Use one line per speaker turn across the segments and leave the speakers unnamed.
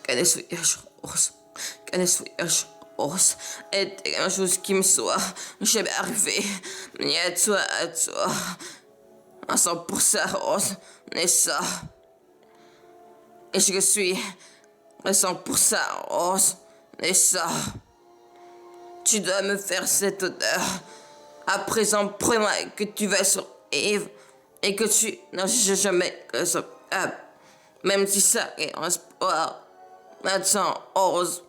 qu'un voyage rose, qu'un voyage rose est quelque chose qui me soit jamais arrivé, ni à toi, à 100% rose, n'est ça. Et je suis à 100% rose, n'est ça. Tu dois me faire cette odeur. À présent, prends-moi que tu vas sur Eve et que tu n'as jamais que ça. Même si ça est un espoir, maintenant, rose,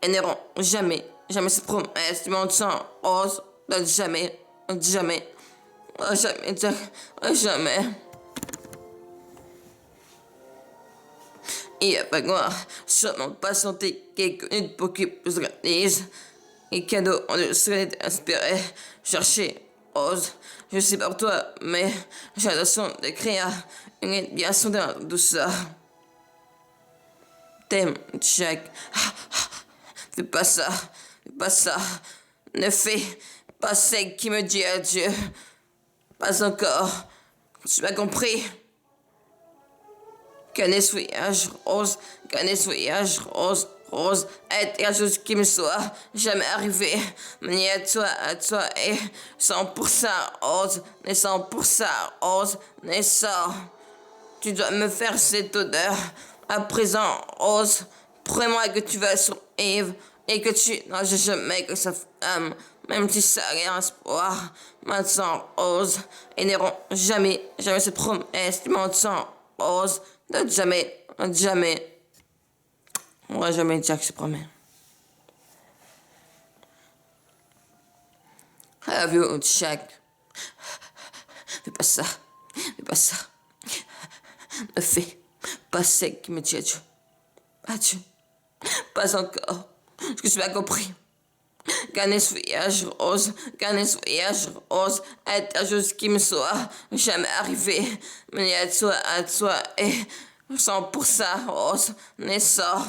elles n'auront jamais, jamais cette promesse du monde sans rose, jamais, jamais, jamais, jamais. Et avec moi, seulement patienter quelques minutes pour qu'il s'organise. Et cadeau, on serait inspiré, chercher rose. Je sais pas pour toi, mais j'ai l'impression d'écrire une bien soudain de ça. T'aimes, Jack. Fais pas ça, fais pas ça. Ne fais pas celle qui me dit adieu. Pas encore. Tu m'as compris? Qu'un voyage rose, qu'un voyage rose, rose, est quelque chose qui me soit jamais arrivé. Mais à toi, et 100% rose, mais 100% rose, mais ça. Tu dois me faire cette odeur. À présent, rose, prends-moi que tu vas sur Eve et que tu n'as jamais que sa femme, même si ça a un espoir. Maintenant, rose, et n'auront jamais, jamais cette promesse du monde sans rose. Jamais, jamais. On va jamais dire que je promets. I love you, Jack. Fais pas ça. Fais pas ça. Ne fais pas celle qui me dit adieu. Adieu. Pas encore. Est-ce que tu m'as compris? Qu'un voyage rose, qu'un voyage rose est quelque chose qui me soit jamais arrivé. Mais à toi, et 100% rose, n'est ça.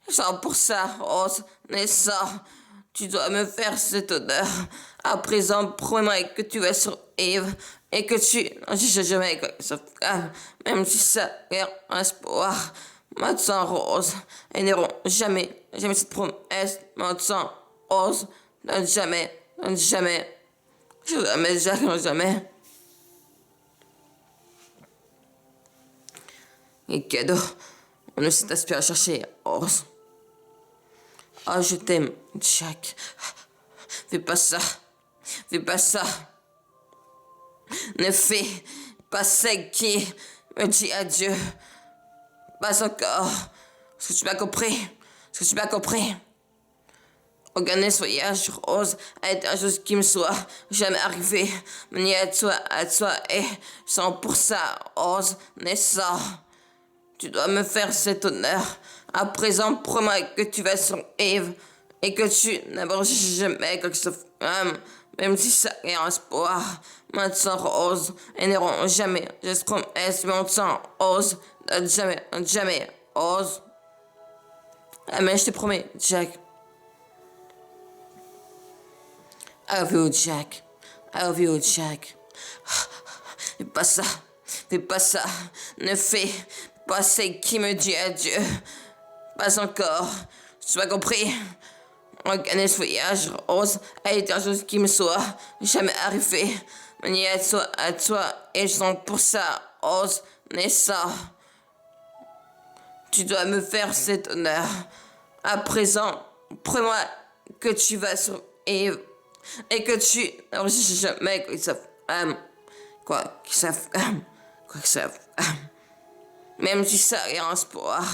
100% rose, n'est ça. Tu dois me faire cette odeur. À présent, promets-moi que tu vas sur Eve et que tu n'en jamais que ça femme, même si ça est un espoir. Maintenant, rose, elles n'auront jamais, jamais cette promesse. Maintenant, rose, jamais, jamais, jamais. Et cadeau, on ne s'est aspiré à chercher rose. Oh, je t'aime, Jack. Fais pas ça. Fais pas ça. Ne fais pas celle qui me dit adieu. Pas encore. Est-ce que tu m'as compris? Est-ce que tu m'as compris? Organiser ce voyage rose est une chose qui me soit jamais arrivé. Mais à toi, et 100% rose, n'est ça. Tu dois me faire cet honneur. À présent, promets que tu vas sur Eve et que tu n'abordes jamais quelque chose, même si ça est un espoir. Maintenant, rose, elles n'auront jamais. Je promesse mon sang, rose, jamais, jamais, rose. Ah, mais je te promets, Jack. I love you, Jack. I love you, Jack. Fais pas ça. Fais pas ça. Ne fais pas celle qui me dit adieu. Pas encore. Tu as compris? Organiser ce voyage rose est quelque chose qui me soit jamais arrivé. Mais à toi, et 100% rose, n'est ça. Tu dois me faire cet honneur. À présent, prends-moi que tu vas sur Eve et que tu n'enregistres jamais que ça quoi que ça même si ça est un espoir.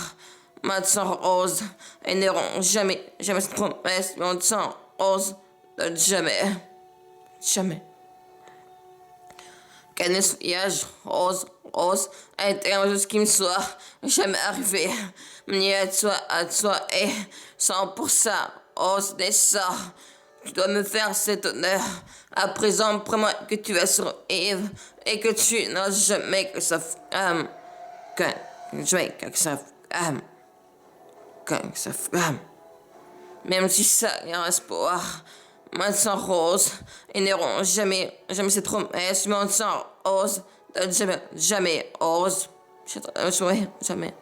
Maintenant, rose, elles n'auront jamais, jamais cette promesse. Maintenant, rose, jamais, jamais. Qu'un voyage rose, rose, est quelque chose qui me soit jamais arrivé. Mais à toi, et 100% rose, n'est ça. Tu dois me faire cet honneur. À présent, prends-moi que tu vas sur Eve et que tu n'as jamais que ça jamais que ça même si ça est un espoir. Maintenant, rose, ils n'auront jamais, jamais cette promesse. Maintenant, rose, jamais, jamais, rose. Jamais.